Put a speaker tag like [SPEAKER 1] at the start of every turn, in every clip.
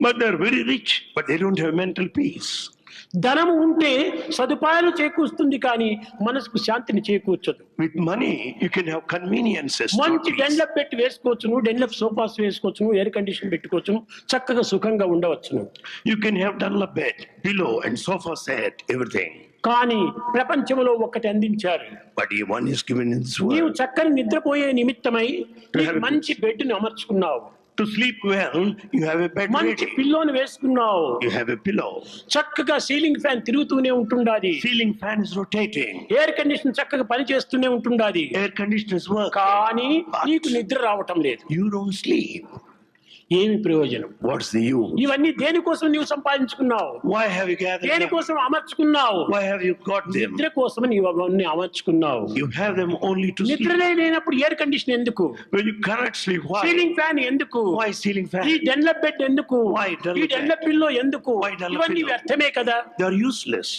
[SPEAKER 1] But they're very rich, but they don't have mental peace.
[SPEAKER 2] ధనము ఉంటే సదుపాయాలు చేకూరుస్తుంది కానీ మనసుకు శాంతిని చేకూర్చదు.
[SPEAKER 1] With money, you can have conveniences.
[SPEAKER 2] మంచి డెన్లప్ పెట్టి వేసుకోవచ్చును, డెన్లప్ సోఫాస్ వేసుకోవచ్చును, ఎయిర్ కండిషన్ పెట్టుకోవచ్చును, చక్కగా సుఖంగా ఉండవచ్చును.
[SPEAKER 1] You can have Dunlop bed, pillow and sofa set, everything.
[SPEAKER 2] కానీ ప్రపంచంలో ఒక్కటి అందించారు.
[SPEAKER 1] But one is given in this
[SPEAKER 2] నీవు
[SPEAKER 1] world.
[SPEAKER 2] చక్కని నిద్రపోయే నిమిత్తమై నీకు మంచి బెడ్ను అమర్చుకున్నావు,
[SPEAKER 1] To sleep well, you have a bed
[SPEAKER 2] మంచి
[SPEAKER 1] ready.
[SPEAKER 2] పిల్లోని వేసుకున్నావు,
[SPEAKER 1] You have a pillow.
[SPEAKER 2] చక్కగా సీలింగ్ ఫ్యాన్ తిరుగుతూనే ఉంటుండాది,
[SPEAKER 1] Ceiling fan is rotating.
[SPEAKER 2] Air condition చక్కగా పని చేస్తూనే ఉంటుండాది.
[SPEAKER 1] Air conditioners work.
[SPEAKER 2] కానీ
[SPEAKER 1] But
[SPEAKER 2] నీకు నిద్ర రావటం లేదు.
[SPEAKER 1] you don't sleep.
[SPEAKER 2] ఏమి ప్రయోజనం?
[SPEAKER 1] What's the use?
[SPEAKER 2] ఇవన్నీ దేనికోసం నీవు సంపాదించుకున్నావు?
[SPEAKER 1] Why have you gathered them?
[SPEAKER 2] దేనికోసం అమర్చుకున్నావు?
[SPEAKER 1] Why have you got them?
[SPEAKER 2] నిద్ర కోసం నీవు అవన్నీ అమర్చుకున్నావు.
[SPEAKER 1] You have them only to sleep.
[SPEAKER 2] నిద్రనే లేనప్పుడు ఎయిర్ కండిషన్ ఎందుకు?
[SPEAKER 1] When you cannot sleep, why?
[SPEAKER 2] Ceiling fan ఎందుకు?
[SPEAKER 1] Why ceiling
[SPEAKER 2] ఈ
[SPEAKER 1] fan?
[SPEAKER 2] డెన్లప్ బెడ్ ఎందుకు?
[SPEAKER 1] Why Dunlop
[SPEAKER 2] ఈ డెన్లప్ పిల్లో ఎందుకు?
[SPEAKER 1] Why Dunlop
[SPEAKER 2] ఇవన్నీ
[SPEAKER 1] pillow?
[SPEAKER 2] వ్యర్థమే కదా.
[SPEAKER 1] They are useless.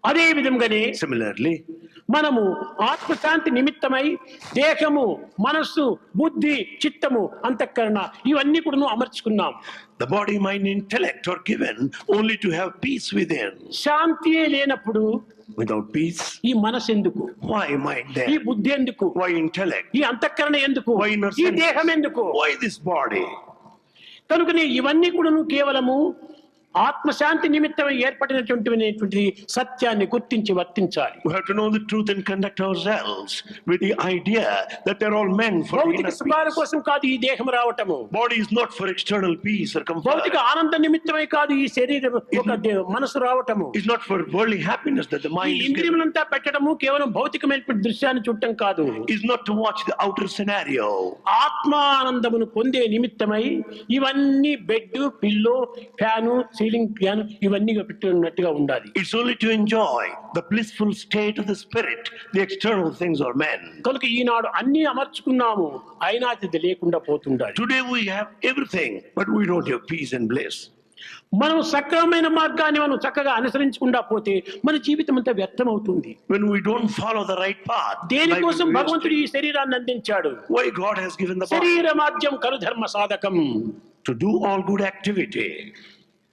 [SPEAKER 2] అదే విధంగానే
[SPEAKER 1] Similarly,
[SPEAKER 2] మనము ఆత్మశాంతి నిమిత్తమై దేహము, మనస్సు, బుద్ధి, చిత్తము, అంతఃకరణ ఇవన్నీ కూడా అమర్చుకున్నాం.
[SPEAKER 1] the body, mind, intellect are given only to have peace within.
[SPEAKER 2] శాంతియే లేనప్పుడు
[SPEAKER 1] Without peace,
[SPEAKER 2] ఈ మనసు ఎందుకు?
[SPEAKER 1] why mind
[SPEAKER 2] ఈ
[SPEAKER 1] there?
[SPEAKER 2] బుద్ధి ఎందుకు?
[SPEAKER 1] Why intellect?
[SPEAKER 2] ఈ అంతఃకరణ ఎందుకు?
[SPEAKER 1] Why inner
[SPEAKER 2] ఈ
[SPEAKER 1] senses?
[SPEAKER 2] దేహం ఎందుకు?
[SPEAKER 1] Why this body?
[SPEAKER 2] కనుకనే ఇవన్నీ కూడా కేవలము ఆత్మశాంతి నిమిత్తం ఏర్పడినటువంటి సత్యాన్ని గుర్తించి వర్తించాలి.
[SPEAKER 1] We have to know the truth and conduct ourselves with the idea that they're all meant for the
[SPEAKER 2] భౌతిక
[SPEAKER 1] inner
[SPEAKER 2] సుఖాల
[SPEAKER 1] peace.
[SPEAKER 2] కోసం కాదు ఈ దేహం రావటము,
[SPEAKER 1] Body is not for external peace or comfort.
[SPEAKER 2] భౌతిక ఆనంద నిమిత్తమై కాదు ఈ శరీరం ఒక మనసు రావటము,
[SPEAKER 1] It's not for worldly happiness that the
[SPEAKER 2] ఈ
[SPEAKER 1] mind is given.
[SPEAKER 2] ఇంద్రియములంతా పెట్టడము కేవలం భౌతికమైనటువంటి దృశ్యాన్ని చూడటం కాదు.
[SPEAKER 1] Is not to watch the outer scenario.
[SPEAKER 2] ఆత్మానందమును పొందే నిమిత్తమై ఇవన్నీ bed, pillow, fan, ceiling fan ఇవన్నీ పెట్టినట్టుగా ఉండాలి.
[SPEAKER 1] It's only to enjoy the blissful state of the spirit. The external things are men.
[SPEAKER 2] కనుక ఈనాడు అన్ని అమర్చుకున్నాము, అయినా అది లేకుండా పోతుండాలి.
[SPEAKER 1] Today we have everything, but we don't have peace and bliss.
[SPEAKER 2] మనం సక్రమమైన మార్గాన్ని మనం చక్కగా అనుసరించకుండా పోతే మన జీవితం అంతా వ్యర్థం అవుతుంది.
[SPEAKER 1] When we don't follow the right path, life
[SPEAKER 2] దేనికోసం
[SPEAKER 1] will be
[SPEAKER 2] భగవంతుడు
[SPEAKER 1] wasted.
[SPEAKER 2] ఈ శరీరాన్ని అందించాడు?
[SPEAKER 1] Why God has given the body?
[SPEAKER 2] శరీర మాధ్యం కలు ధర్మ సాధకం.
[SPEAKER 1] To do all good activity.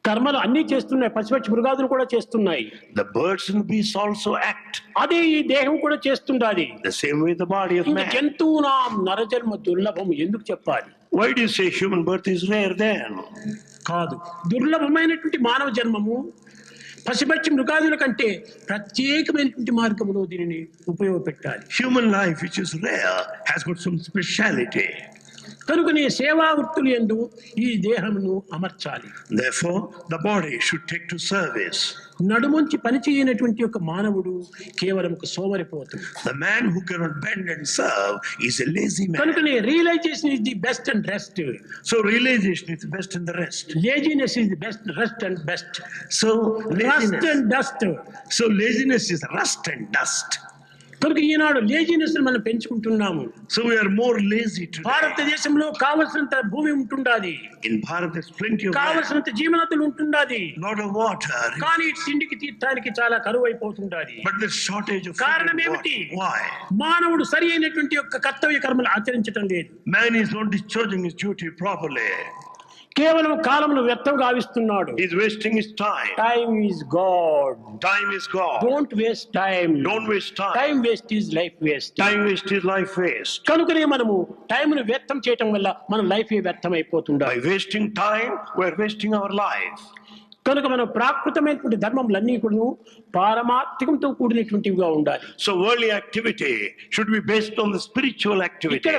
[SPEAKER 2] కర్మలు అన్ని చేస్తున్నాయి, పశుపక్షి మృగాదులు కూడా చేస్తున్నాయి.
[SPEAKER 1] The birds and beasts also act
[SPEAKER 2] అదే ఈ దేహం కూడా చేస్తుండాలి.
[SPEAKER 1] the same way the body of
[SPEAKER 2] ఇంకా
[SPEAKER 1] man.
[SPEAKER 2] జంతువునాం నరజన్మ దుర్లభం ఎందుకు చెప్పాలి?
[SPEAKER 1] Why do you say human birth is rare then?
[SPEAKER 2] కాదు, దుర్లభమైనటువంటి మానవ జన్మము పశుపక్షి మృగాదుల కంటే ప్రత్యేకమైనటువంటి మార్గంలో దీనిని ఉపయోగపెట్టాలి.
[SPEAKER 1] Human life, which is rare, has got some speciality.
[SPEAKER 2] కనుకనే సేవా వృత్తులు యందు ఈ దేహమును అమర్చాలి.
[SPEAKER 1] Therefore, the body should take to service.
[SPEAKER 2] నడుముంచి పని చేయనటువంటి ఒక మానవుడు కేవలం ఒక సోమరిపోతుడు.
[SPEAKER 1] The man who cannot bend and serve is a lazy man.
[SPEAKER 2] కనుకనే realisation is the best and rest.
[SPEAKER 1] So realization is the best and the rest.
[SPEAKER 2] Laziness is the best rest and best.
[SPEAKER 1] So
[SPEAKER 2] rust
[SPEAKER 1] laziness.
[SPEAKER 2] And dust.
[SPEAKER 1] So laziness is rust and dust.
[SPEAKER 2] కనుక ఈనాడు laziness మనం పెంచుకుంటున్నాము.
[SPEAKER 1] So we are more lazy today.
[SPEAKER 2] భారతదేశంలో కావలసినంత భూమి ఉంటుండాది,
[SPEAKER 1] In Bharat, there's plenty of land,
[SPEAKER 2] కావలసినంత జీవనతులు ఉంటుండాది,
[SPEAKER 1] lot of water,
[SPEAKER 2] కానీ తిండికి తీర్థానికి చాలా కరువు అయిపోతుండాది.
[SPEAKER 1] but there's shortage of food
[SPEAKER 2] కారణం
[SPEAKER 1] and
[SPEAKER 2] ఏమిటి?
[SPEAKER 1] water. Why?
[SPEAKER 2] మానవుడు సరి అయినటువంటి యొక్క కర్తవ్య కర్మలు ఆచరించడం లేదు.
[SPEAKER 1] Man is not discharging his duty properly.
[SPEAKER 2] కేవలం కాలమును వ్యర్థం గావిస్తున్నాడు.
[SPEAKER 1] He's wasting his time.
[SPEAKER 2] Time is God.
[SPEAKER 1] Time is gone.
[SPEAKER 2] Don't waste time.
[SPEAKER 1] Don't waste time.
[SPEAKER 2] Time waste is life waste.
[SPEAKER 1] Time waste is life waste.
[SPEAKER 2] కనుకనే మనము టైంను వ్యర్థం చేయటం వల్ల మన life వ్యర్థం అయిపోతుండాలి.
[SPEAKER 1] By wasting time, we're wasting our life.
[SPEAKER 2] కనుక మనం ప్రాకృతమైనటువంటి ధర్మములన్నీ కూడా పారమార్థికంతో కూడినటువంటివిగా ఉండాలి.
[SPEAKER 1] So worldly activity should be based on the spiritual activity.
[SPEAKER 2] ఇక్కడ